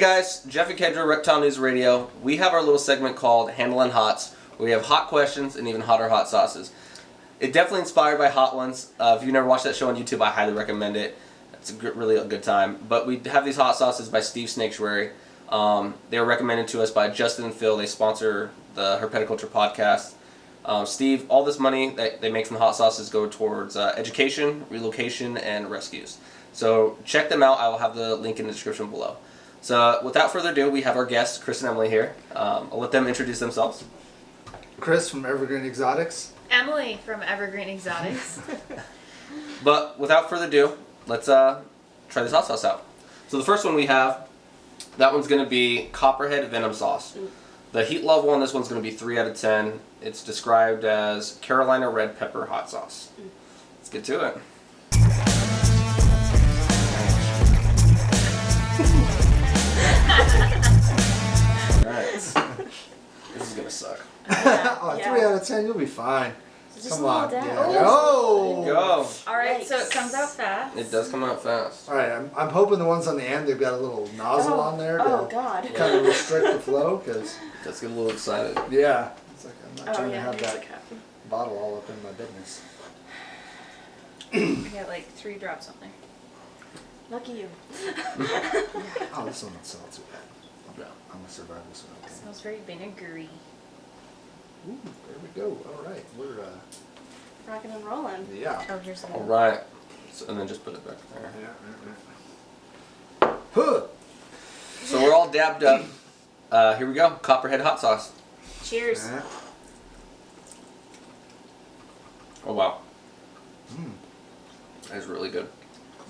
guys, Geoff and Kendra, Reptile News Radio. We have our little segment called Handling Hots, where we have hot questions and even hotter hot sauces. It's definitely inspired by Hot Ones. If you've never watched that show on YouTube, I highly recommend it. It's really a good time. But we have these hot sauces by Steves Snaketuary. They were recommended to us by Justin and Phil. They sponsor the Herpetoculture podcast. Steve, all this money that they make from the hot sauces go towards education, relocation, and rescues. So check them out. I will have the link in the description below. So without further ado, we have our guests, Chris and Emily, here. I'll let them introduce themselves. Chris from Evergreen Exotics. Emily from Evergreen Exotics. But without further ado, let's try this hot sauce out. So the first one we have, that one's going to be Copperhead Venom Sauce. The heat level on this one's going to be 3 out of 10. It's described as Carolina Red Pepper Hot Sauce. Let's get to it. Alright. This is going to suck. Oh, 3 out of 10, you'll be fine. Just Come on. down. Yeah. There you go. Alright, so it comes out fast. It does come out fast. Alright, I'm hoping the ones on the end, they've got a little nozzle on there to God. kind of restrict the flow, because, Let's get a little excited. yeah, it's like I'm not trying to have there's that a cup. bottle all up in my business. I got like 3 drops on there. Lucky you. Oh, this one don't smell too bad. Yeah. I'm going to survive this one. It Okay. smells very vinegary. Ooh, there we go. Alright, we're, Rocking and rolling. yeah. Oh, here's the Alright. So, and then just put it back there. Yeah. Huh. So we're all dabbed up. Here we go. Copperhead hot sauce. Cheers. Yeah. Oh wow. Mm. That is really good.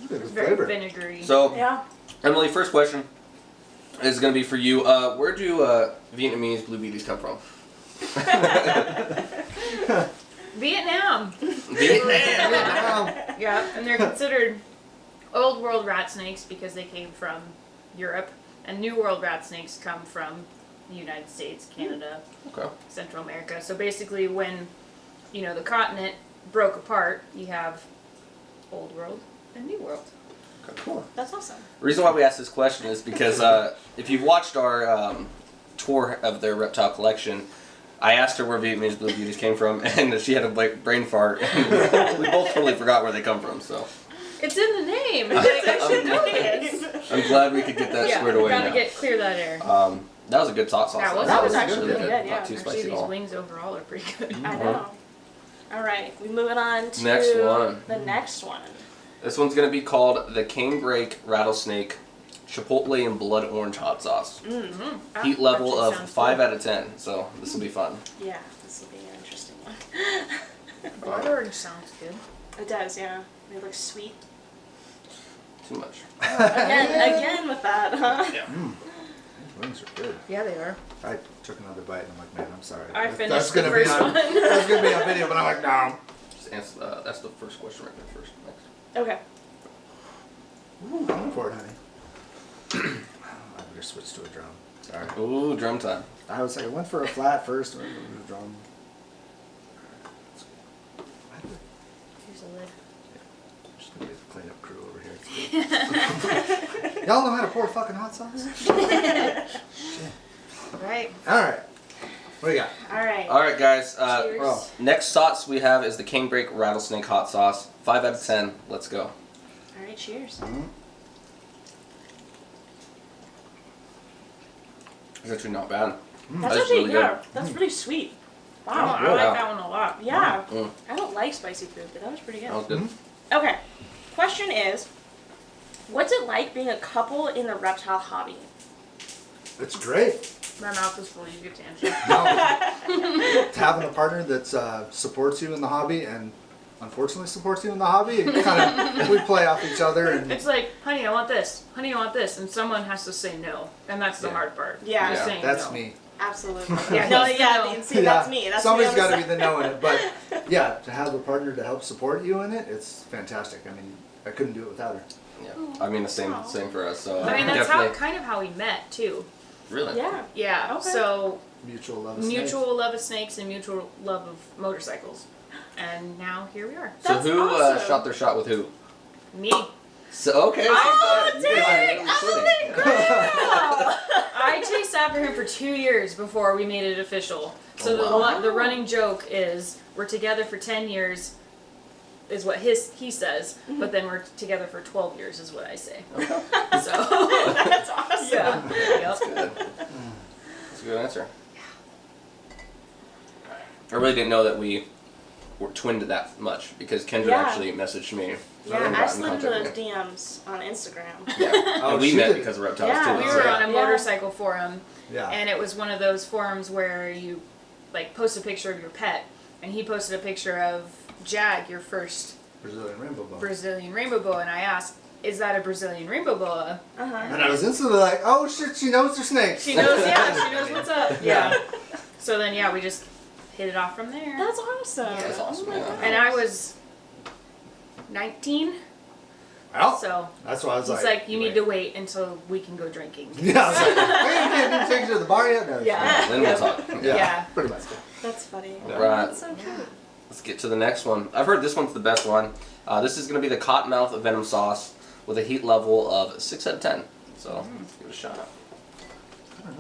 It's a It's good very flavor. vinegary. So, Yeah. Emily, first question is going to be for you. Where do Vietnamese blue beauties come from? Vietnam. Vietnam. Yeah, and they're considered old world rat snakes because they came from Europe, and new world rat snakes come from the United States, Canada, Okay. Central America. So basically when, the continent broke apart, you have old world and new world. Okay. Cool. That's awesome. The reason why we asked this question is because if you've watched our tour of their reptile collection, I asked her where Vietnamese blue beauties came from, and she had a brain fart. And we both totally forgot where they come from. So It's in the name. It's like, I should know this. I'm glad we could get that squared away gotta now. clear that air. That was a good hot sauce. That was actually really pretty good, yeah. Not too Actually, spicy at these all. wings overall are pretty good. I know. All right, we moving on to Next one. the next one. This one's going to be called the Canebreak Rattlesnake Chipotle and Blood Orange Hot Sauce. Mm-hmm. Heat level of 5 out of 10, so this will be fun. Yeah, this will be an interesting one. Blood orange sounds good. It does, yeah. It looks sweet. Too much. Again with that, huh? Yeah. These wings are good. Yeah, they are. I took another bite and I'm like, man, I'm sorry. I That's finished the gonna be first on, one. That's going to be on video, but I'm like, no. Just answer, that's the first question right there first. Next. Okay. Ooh, going for it, honey. I better switch to a drum. Sorry. Ooh, drum time. I was like, I went for a flat first, went for a drum. Here's a lid. Just gonna be the cleanup crew over here. It's good. Y'all know how to pour fucking hot sauce? Shit. Right. Alright. What do you got? All right. Alright, guys. Cheers. Oh. Next sauce we have is the Canebreak Rattlesnake Hot Sauce. 5 out of 10. Let's go. All right, cheers. Mm-hmm. It's actually not bad. That's That's actually, really yeah, good. that's really sweet. Oh, Wow. I like that one a lot. Yeah. Mm. I don't like spicy food, but that was pretty good. That was good. Okay. Question is, what's it like being a couple in the reptile hobby? It's great. My mouth is full. You get to answer. Having a partner that supports you in the hobby and unfortunately supports you in the hobby, it kind of we play off each other and It's like, honey, I want this. Honey, I want this, and someone has to say no, and that's the Yeah. hard part. Yeah. Just Yeah, saying that's no. me. Absolutely. Yeah, no, he's the yeah, no. see, that's me. That's somebody's me got to on be the no in it, but yeah, to have a partner to help support you in it, it's fantastic. I mean, I couldn't do it without her. Yeah. I mean, the same for us. So I mean, that's definitely. kind of how we met too. Really? Yeah. Yeah. Okay. So Mutual love of snakes. mutual love of snakes and mutual love of motorcycles, and now here we are. So That's who awesome. shot their shot with who? Me. So okay. Oh, so you guys are dang! really twinning. I chased after him for 2 years before we made it official. So Oh, wow. the running joke is we're together for 10 years is what he says, but then we're together for 12 years is what I say. So That's awesome. yeah. Yep. Good. That's a good answer. I really didn't know that we were twinned that much because Kendra Yeah. actually messaged me. Yeah, and I got in slid into contact those with me. DMs on Instagram. Yeah, Oh, and we she met did. because of reptiles Yeah, too. We so were yeah. on a Yeah. motorcycle forum, Yeah. and it was one of those forums where you like post a picture of your pet, and he posted a picture of Jag, your first Brazilian rainbow boa. Brazilian rainbow boa, and I asked, "Is that a Brazilian rainbow boa?" Uh-huh. And I was instantly like, oh shit, she knows her snakes. She knows, yeah, she knows what's up. Yeah. So then, yeah, we just hit it off from there. That's awesome. That's awesome, Oh my yeah. gosh. And I was 19, Well, so that's why I was he's like, like, "You need to wait until we can go drinking." Yeah, I was like, hey, you can't even take you to the bar yet? No, Yeah. Then we'll talk. Yeah, Yeah. pretty much. That's funny. Right. That's so cute. Let's get to the next one. I've heard this one's the best one. This is going to be the Cottonmouth Venom sauce with a heat level of 6 out of 10. So let's give it a shot.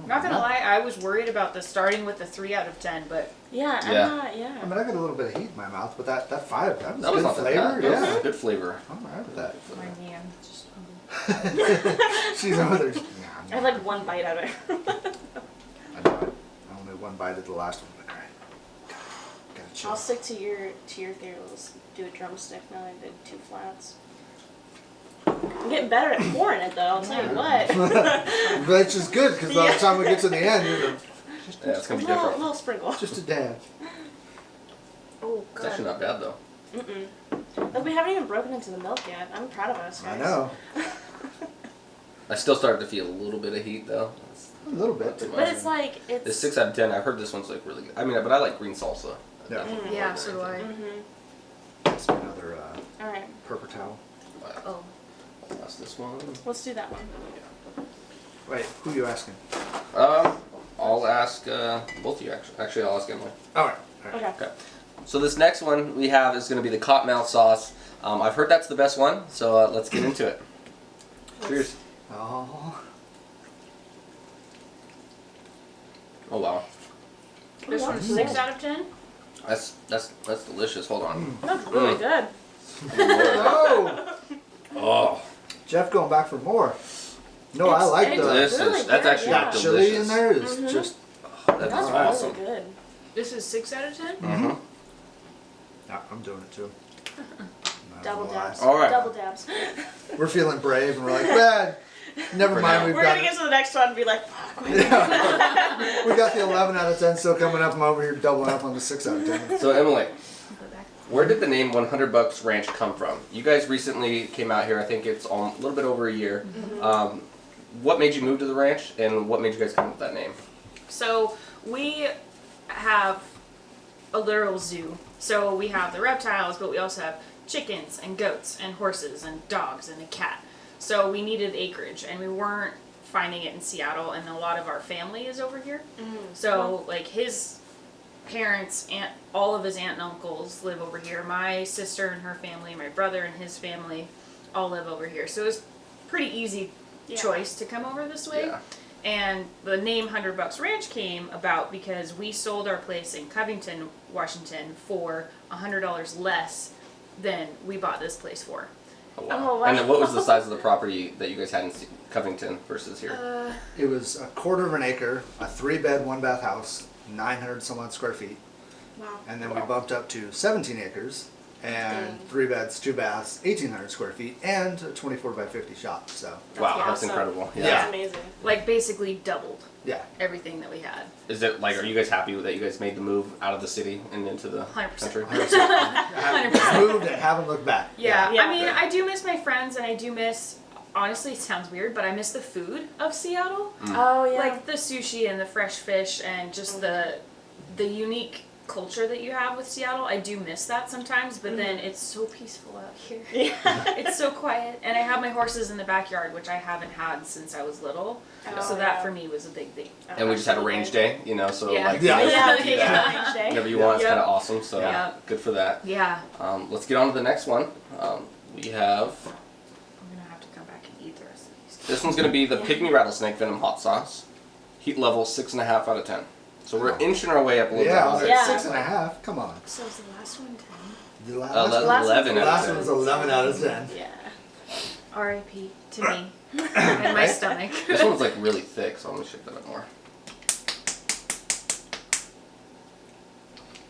Not gonna lie, I was worried about the starting with the 3 out of 10, but Yeah, I'm Yeah. not, I yeah. mean, I got a little bit of heat in my mouth, but that 5, that was That was good not that flavor. bad. That Yeah, was good flavor. I'm alright with that. mind me, I'm just hungry. She's over there. Just, I had like one bite of it. I know. I only one bite at the last one. But alright. Gotta chill. I'll stick to your theory. Let's do a drumstick now. I did 2 flats. I'm getting better at pouring it though, I'll tell you what. Which is good because by the time we get to the end, you're like, Yeah, it's A going to be little, different. little sprinkle. just a dab. Oh, It's actually not bad though. Look, we haven't even broken into the milk yet. I'm proud of us, I guys. know. I still started to feel a little bit of heat though. A little bit. Not too But much. it's like, The it's... 6 out of 10. I've heard this one's like really good. I mean, but I like green salsa. Yeah. Definitely Yeah, more so than do I. anything. Let's do another Alright, purple towel. Oh. That's this one. let's do that one. Wait, who are you asking? I'll ask both of you actually. Actually, I'll ask Emily. Alright. Okay. Okay. So this next one we have is going to be the Cottonmouth sauce. I've heard that's the best one, so let's get into it. Cheers. Oh. Oh wow, This one's 6 out of 10? that's delicious. Hold on. That's really good. Oh! Oh, Jeff going back for more. No, I like it's the this really is that's good, actually yeah. delicious. chili in there is just. That's That's awesome. really good. This is 6 out of 10? Mm-hmm. Yeah, I'm doing it too. Not Double gonna lie. dabs. All right. Double dabs. We're feeling brave and we're like, man, never For mind. now. We've We're got gonna get to the next one and be like, fuck. we got the 11 out of 10 still coming up. I'm over here doubling up on the 6 out of 10. So Emily, where did the name $100 Ranch come from? You guys recently came out here. I think it's a little bit over a year. What made you move to the ranch, and what made you guys come up with that name? So we have a literal zoo. So we have the reptiles, but we also have chickens and goats and horses and dogs and a cat. So we needed acreage, and we weren't finding it in Seattle, and a lot of our family is over here. So like his parents, all of his aunt and uncles live over here. My sister and her family, my brother and his family all live over here. So it was pretty easy choice to come over this way. Yeah. And the name $100 Ranch came about because we sold our place in Covington, Washington for $100 less than we bought this place for. Oh, wow. Oh, wow. And then what was the size of the property that you guys had in Covington versus here? It was a quarter of an acre, a 3-bed, 1-bath house, 900 some odd square feet. Wow. And then we Wow. bumped up to 17 acres and 3 beds, 2 baths, 1,800 square feet, and a 24 by 50 shop. So, Wow, that's awesome. incredible. Yeah. That's amazing. Like basically doubled yeah. everything that we had. Is it like, are you guys happy that you guys made the move out of the city and into the 100%. country? 100%. Moved and haven't looked back. Yeah, Yeah. I mean, I do miss my friends, and I do miss, honestly, it sounds weird, but I miss the food of Seattle. Oh, yeah. Like the sushi and the fresh fish and just the unique culture that you have with Seattle. I do miss that sometimes, but then it's so peaceful out here. yeah. It's so quiet, and I have my horses in the backyard, which I haven't had since I was little. Oh, So that yeah. for me was a big thing. And we just had a range day, you know, so Yeah. like Yeah. whenever Yeah, you do yeah, that, range day. whenever you want, it's Yep. kind of awesome. So Yeah. good for that. Yeah. Let's get on to the next one. We have I'm gonna This one's going to be the Pygmy Rattlesnake Venom Hot Sauce. Heat level 6.5 out of 10. So we're inching our way up a little bit. Yeah, I was like Yeah. 6.5. Come on. So is the last one 10? The last, 11 the out last of 10. one's 11 out of 10. Yeah. R.I.P. to me. And my stomach. This one's like really thick, so I'm going to shake that up more.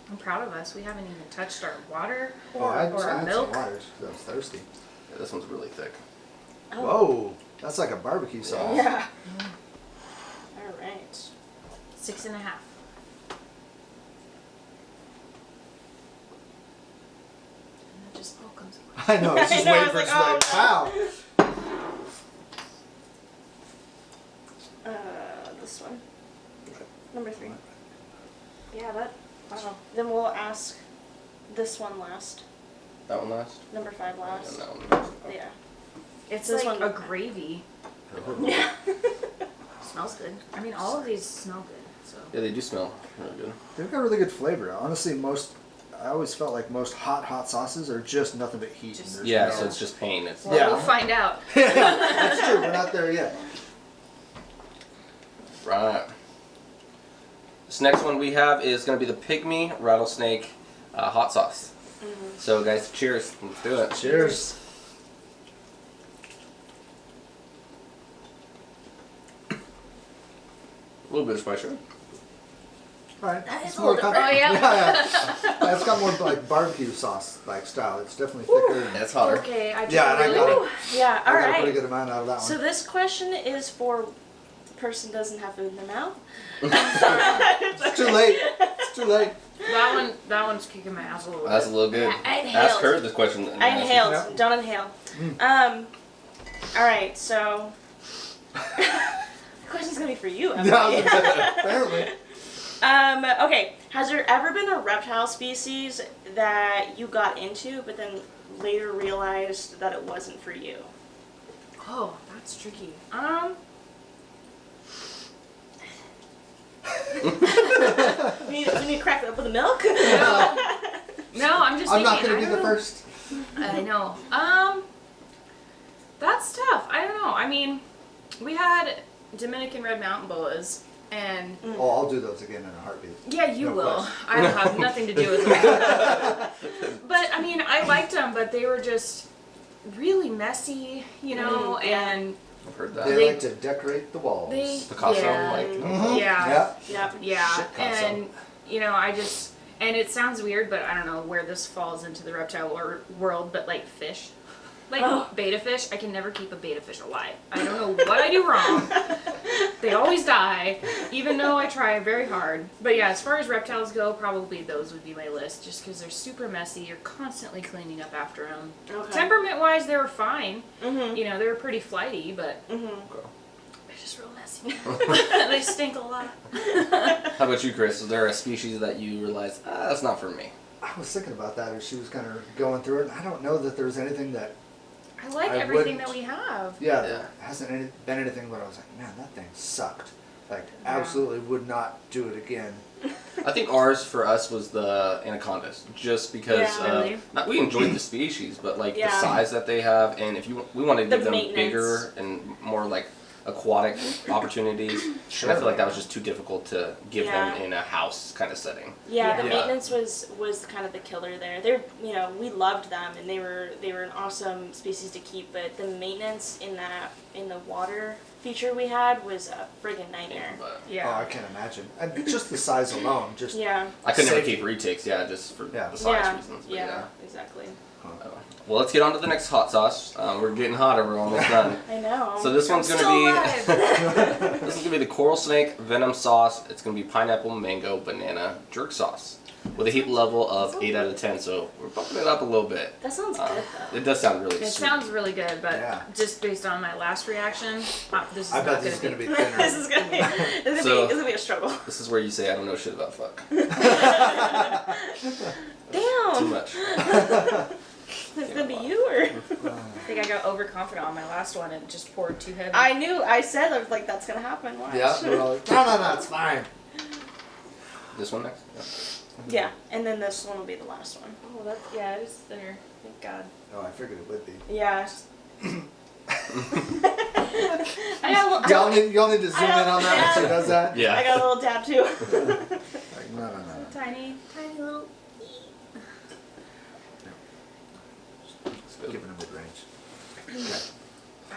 I'm proud of us. We haven't even touched our water Oh, or I our had some milk. water 'cause I was thirsty. Yeah, this one's really thick. Oh. Whoa, that's like a barbecue sauce. Yeah. All right. 6.5. And that just all comes away. I know, it's just I know, waiting I for was it to like, like, pow. This one. Number 3. Yeah, that. Wow. Then we'll ask this one last. That one last? Number 5 And last. that one last. Yeah. It's This like one- a gravy. Yeah. Smells good. I mean, all of these smell good. So. Yeah, they do smell really good. They've got really good flavor. Honestly, I always felt like most hot sauces are just nothing but heat. Just- and there's Yeah, no- so it's just pain. It's Well, Yeah. we'll find out. Yeah, that's true. We're not there yet. Right. This next one we have is going to be the Pygmy Rattlesnake Hot Sauce. So guys, cheers. Let's do it. Cheers. A little bit of spice, right? All right. That is It's a more little kind bit- oh, yeah. yeah. It's got more like barbecue sauce like style. It's definitely thicker. Yeah, it's hotter. Okay, I Yeah, and I really got like- it. Yeah. All I got a pretty right. good amount out of that one. So this question is for the person who doesn't have food in their mouth. It's too late. It's too late. That one's kicking my ass a little That's a bit. little good. I inhaled. Ask her this question. I inhaled. Yeah. Don't inhale. All right. So the question's gonna be for you, Emily. Yeah, apparently. Okay. Has there ever been a reptile species that you got into, but then later realized that it wasn't for you? Oh, that's tricky. We need to crack it up with the milk. No, I'm just I'm thinking. not going to I be don't the know. first. I know. That's tough. I don't know. I mean, we had Dominican red mountain boas, and Oh, I'll do those again in a heartbeat. yeah, you No will. question. I will have nothing to do with it. But I mean, I liked them, but they were just really messy, you know, yeah. and I've heard They, that. They- like to decorate the walls. they Picasso, yeah, like. Mhm. yeah, Yeah. Yep. Shit, Picasso. and you know, and it sounds weird, but I don't know where this falls into the reptile world, but like fish. Like Oh. beta fish, I can never keep a beta fish alive. I don't know what I do wrong. They always die, even though I try very hard. But yeah, as far as reptiles go, probably those would be my list, just because they're super messy. You're constantly cleaning up after them. Okay. Temperament-wise, they were fine. Mhm. You know, they were pretty flighty, but Mhm. they're just real messy. They stink a lot. How about you, Chris? Is there a species that you realize, that's not for me? I was thinking about that as she was kind of going through it. And I don't know that there's anything that, I like I everything wouldn't- that we have. yeah, Yeah. there hasn't been anything where I was like, man, that thing sucked. Like, absolutely would not do it again. I think ours for us was the anacondas, just because Yeah, really? we enjoyed the species, but like Yeah. the size that they have, and if we want to The give them maintenance. bigger and more like aquatic opportunities, and I feel like that was just too difficult to give Yeah. them in a house kind of setting. Yeah, the Yeah. maintenance was kind of the killer there. They're, you know, we loved them and they were an awesome species to keep, but the maintenance in the water feature we had was a friggin' nightmare. But Yeah. Oh, I can't imagine. And just the size alone, just Yeah. I could never Safety. keep retics, just for Yeah. the size Yeah. reasons. But Yeah. Exactly. Well, let's get on to the next hot sauce. We're getting hotter. We're almost done. I know. So this one's I'm gonna still be alive. this is gonna be the coral snake venom sauce. It's gonna be pineapple, mango, banana jerk sauce with a heat level of 8 out of 10. So we're bumping it up a little bit. That sounds good though. It does sound really It sweet. sounds really good, but Yeah. just based on my last reaction, this is I not bet going this is to going be. to be thinner. This is gonna be So- it's gonna be a struggle. This is where you say I don't know shit about fuck. Damn. Too much. It's gonna be you or I think I got overconfident on my last one and just poured too heavy. I said I was like that's gonna happen. Watch. Yeah, we're all like, no, it's fine. This one next. Yeah. Yeah, and then this one will be the last one. Oh, that's, yeah, it is there. Thank God. Oh, I figured it would be. Yeah. I got a little. Y'all need to zoom in on that when she does that. Yeah. I got a little dab too. Like, no. Tiny little. Giving him mid-range.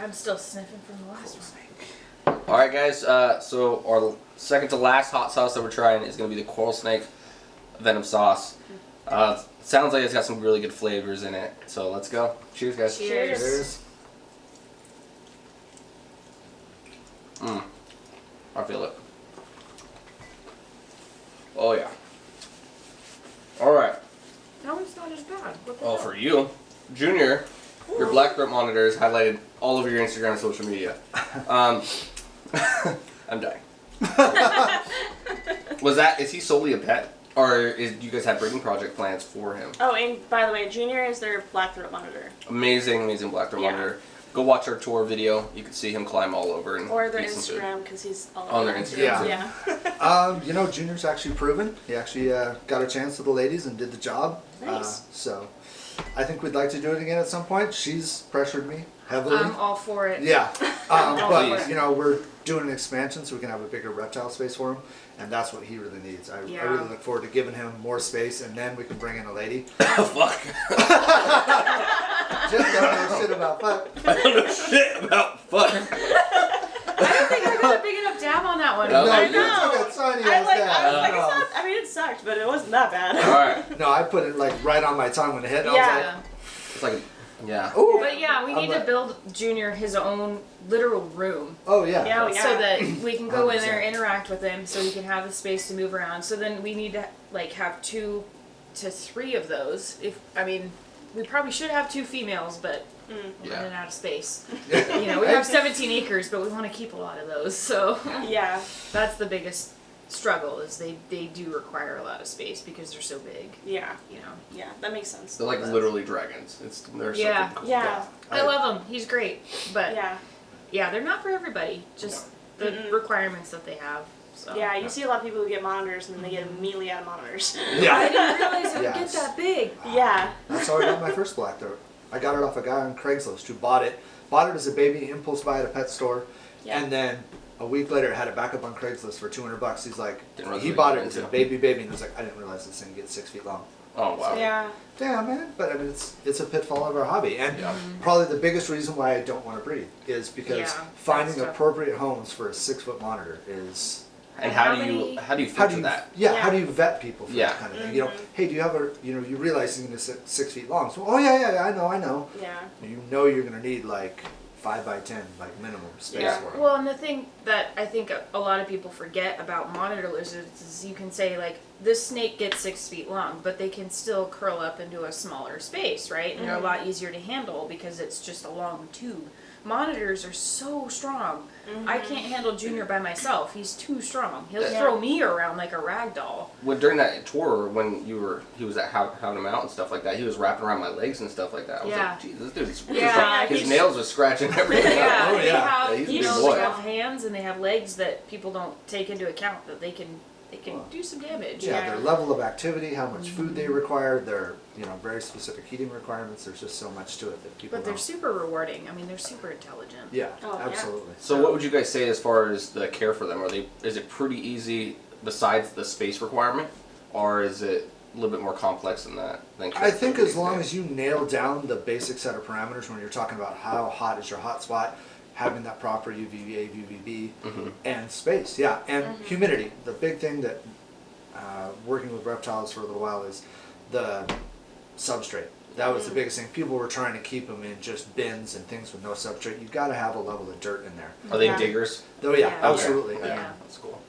I'm still sniffing from the last one. All right, guys. So our second to last hot sauce that we're trying is going to be the coral snake venom sauce. Sounds like it's got some really good flavors in it. So let's go. Cheers, guys. Cheers. Cheers. I feel it. Oh yeah. All right. That one's not as bad. What the Oh, hell? for you, Junior, your black throat monitor is highlighted all over your Instagram and social media. I'm dying. Is he solely a pet? Or do you guys have breeding project plans for him? Oh, and by the way, Junior is their black throat monitor. Amazing black throat Yeah. monitor. Go watch our tour video. You can see him climb all over and Or their eat some food. Instagram, because he's all On over their Instagram, Yeah. Junior's actually proven. He actually got a chance with the ladies and did the job. Nice. So I think we'd like to do it again at some point. She's pressured me heavily. I'm all for it. Yeah, Please. but we're doing an expansion so we can have a bigger reptile space for him, and that's what he really needs. I Yeah. really look forward to giving him more space, and then we can bring in a lady. Oh, fuck. Just don't know shit about fuck. I don't know shit about fuck. I don't think I got a big enough dab on that one. No, No, you you know. took a tiny I ass was dab. like, No. it's not, I mean, it sucked, but it wasn't that bad. Alright. No, I put it like right on my tongue when it hit. And Yeah. It's like, yeah. I was like, ooh. But yeah, we need to build Junior his own literal room. Oh yeah. Yeah, yeah. So that we can go in there, 100%. interact with him, so he can have the space to move around. So then we need to have 2 to 3 of those. We probably should have 2 females, but we're Yeah. running out of space. We have 17 acres, but we want to keep a lot of those. So Yeah. that's the biggest struggle is they do require a lot of space because they're so big. Yeah. You know. Yeah, that makes sense. They're like literally dragons. They're Yeah. so cool. Yeah. I love him. He's great, but Yeah. yeah, they're not for everybody. Just the requirements that they have. So. Yeah, you see a lot of people who get monitors and then they get immediately out of monitors. I Yeah. didn't realize it would Yes. get that big. Yeah. That's how I got my first black throat. I got it off a guy on Craigslist who bought it as a baby, impulse buy at a pet store, Yeah. and then a week later had it back up on Craigslist for $200. He's like, Didn't realize he what bought you it as a into. baby, and he was like, I didn't realize this thing gets 6 feet long. Oh, wow. Yeah. Damn, man. But I mean, it's a pitfall of our hobby, and Yeah. probably the biggest reason why I don't want to breed is because Yeah, finding that's tough. appropriate homes for a 6-foot monitor is. And How how do many- you How do filter you that? Yeah, Yeah. how do you vet people for Yeah. that kind of thing? Hey, do you have you realize you're gonna sit 6 feet long? So, oh yeah, I know. Yeah. You're gonna need like 5x10, like minimum space Yeah. for 'em. Well, and the thing that I think a lot of people forget about monitor lizards is you can say, like, this snake gets 6 feet long, but they can still curl up into a smaller space, right? And they're a lot easier to handle because it's just a long tube. Monitors are so strong. I can't handle Junior by myself. He's too strong. He'll Yeah. throw me around like a rag doll. Well, during that tour, when he was at Hound him Out and stuff like that, he was wrapping around my legs and stuff like that. I was Yeah. like, geez, this dude's super Yeah, strong. His he's- nails are scratching everything Yeah, out. Oh, they yeah. have, Yeah, he's a you big know, boy. they have hands and they have legs that people don't take into account that they can do some damage. Yeah, their level of activity, how much food they require, their very specific heating requirements. There's just so much to it that people But they're don't. super rewarding. I mean, they're super intelligent. Yeah, Oh, yeah. absolutely. So what would you guys say as far as the care for them? Is it pretty easy besides the space requirement, or is it a little bit more complex than that? I think as long as you nail down the basic set of parameters when you're talking about how hot is your hot spot, having that proper UVA, UVB, and space, yeah, and humidity. The big thing that working with reptiles for a little while is the substrate. That was the biggest thing. People were trying to keep them in just bins and things with no substrate. You've got to have a level of dirt in there. Are they Yeah. diggers? Oh yeah, Yeah. absolutely. Okay. Yeah. That's cool.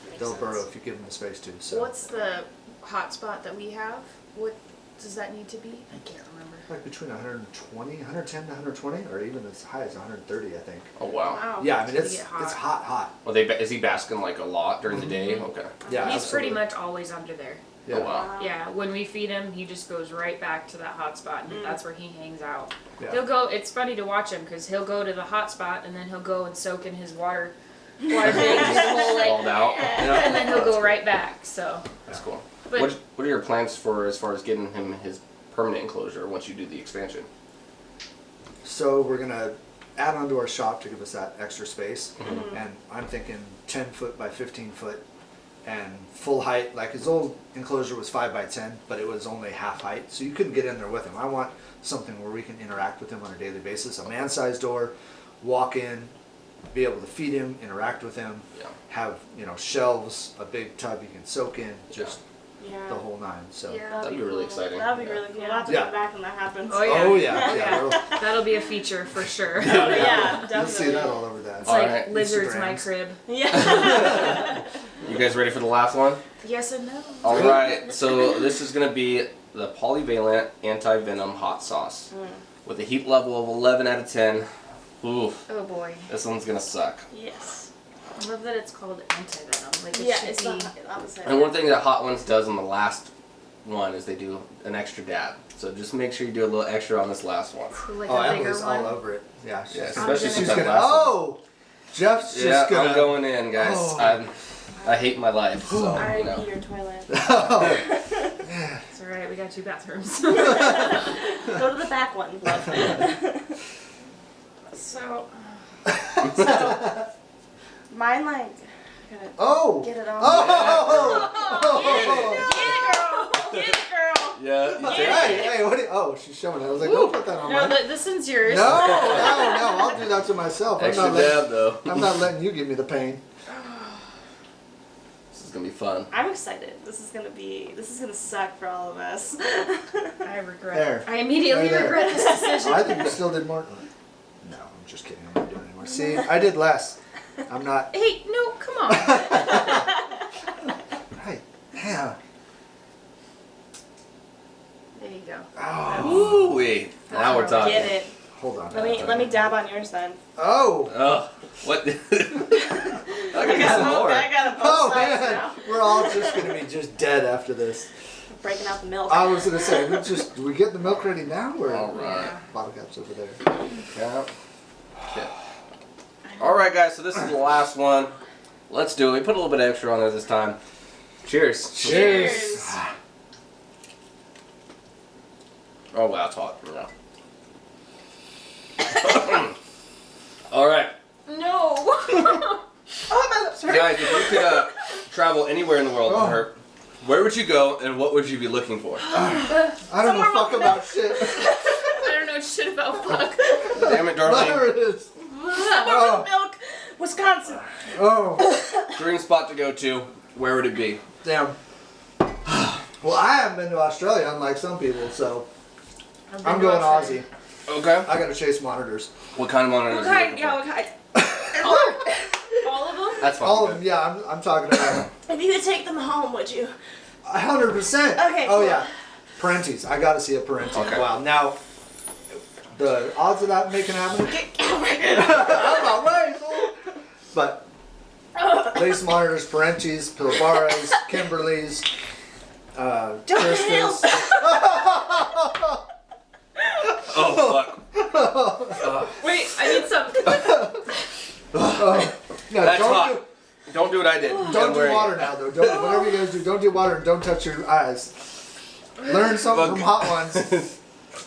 Makes They'll sense. burrow if you give them the space to. So What's the hot spot that we have? What does that need to be? I can't remember. like between 120, 110 to 120, or even as high as 130, I think. Oh wow. Wow. Yeah, I mean So it's we get it's hot. Well, is he basking like a lot during the day? Okay. Yeah, He's pretty absolutely. much always under there. Yeah. Oh wow. Yeah, when we feed him, he just goes right back to that hot spot, and that's where he hangs out. Yeah. He'll go. It's funny to watch him because he'll go to the hot spot, and then he'll go and soak in his water thing, his whole Stalled like, out. and then he'll go right back. So, That's cool. But- What are your plans for as far as getting him his permanent enclosure once you do the expansion? So we're gonna add on to our shop to give us that extra space. Mm-hmm. And I'm thinking 10 foot by 15 foot and full height. Like his old enclosure was 5 by 10, but it was only half height, so you couldn't get in there with him. I want something where we can interact with him on a daily basis. A man-sized door, walk in, be able to feed him, interact with him, Yeah. have shelves, a big tub you can soak in, just Yeah. the whole nine. So. Yeah. That'd be really exciting. That'd be Yeah. really cool. Yeah. We'll have to Yeah. come back when that happens. Oh, yeah. Oh yeah, Oh, yeah. yeah. That'll be a feature for sure. Oh, yeah, definitely. You'll see that all over that. It's like Alright. lizards Instagrams. my crib. Yeah. You guys ready for the last one? Yes and no. All right. So this is gonna be the Polyvalent Anti-Venom Hot Sauce with a heat level of 11 out of 10. Ooh, Oh boy. this one's gonna suck. Yes. I love that it's called anti-venom. Like it Yeah, should it's be. the opposite. And one thing that Hot Ones does on the last one is they do an extra dab. So just make sure you do a little extra on this last one. Like Oh, a bigger Emily's one. all over it. Yeah, she's, Yeah, I'm especially gonna- since she's that gonna. last one. Oh, Jeff's Yeah, just gonna. I'm going in, guys. Oh. I hate my life, so R.I.P. you know. your toilet. Oh, It's alright. We got 2 bathrooms. Go to the back one, love. So mine like I gotta oh, get it on. oh, Get it, girl. Yeah, you take Hey, what? Oh, she's showing it. I was like, don't put that on No, mine. this one's yours. No, I'll do that to myself. extra dab though. I'm not letting you give me the pain. This is gonna be fun. I'm excited. This is gonna suck for all of us. I regret. There. I immediately There. regret this decision. I think you still did more. No, I'm just kidding. I'm not doing it anymore. See, I did less. I'm not. Hey, no, come on. Right. Yeah. There you go. Oh. Ooh wee. Now we're talking. Get it. Hold on. Let me dab on yours then. Oh. Oh, what? I gotta get some more. I got a both Oh sides man, now. we're all just gonna be just dead after this. Breaking out the milk. I was gonna say, do we get the milk ready now or? All right. Bottle caps over there. Yeah. Okay. All right, guys. So this is the last one. Let's do it. We put a little bit extra on there this time. Cheers. Cheers. Oh wow, it's hot. Yeah. All right, No. Oh, my lips hurt. guys. If you could travel anywhere in the world, where would you go and what would you be looking for? I don't know fuck about shit. I don't know shit about fuck. Damn it, darling. There it is. Summer milk, Wisconsin. Oh, Dream spot to go to. Where would it be? damn. Well, I haven't been to Australia, unlike some people, so I'm going Aussie. Okay. I gotta chase monitors. What kind of monitors? What are you kind? looking Yeah, for? what kind? All of them? That's fine. All of them, yeah. I'm talking about If you could take them home, would you? 100%. Okay, Oh cool. yeah. Parentes. I gotta see a Parenti. Okay. Wow. Now, the odds of that making happen. Oh I'm not right, fool. But lace monitors, Parentes, Pilbaras, Kimberleys, Christus. Oh fuck. Wait, I need some. Yeah, That's don't hot. Don't do what I did. don't do water now though. Don't whatever you guys do. Don't do water and don't touch your eyes. Learn something from Hot Ones.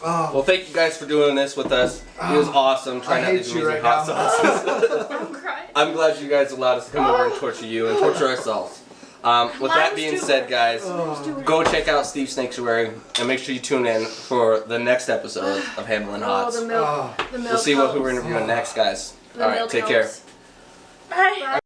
Oh, Well, thank you guys for doing this with us. It was awesome trying I out hate these you amazing right hot now. sauces. I'm crying. I'm glad you guys allowed us to come over and torture you and torture ourselves. With that being said, guys, go check out Steves Snaketuary and make sure you tune in for the next episode of Handling Oh, Hots. the milk. Oh. The milk. We'll see who we're helps. interviewing next, guys. The All right, milk take care. helps. Bye.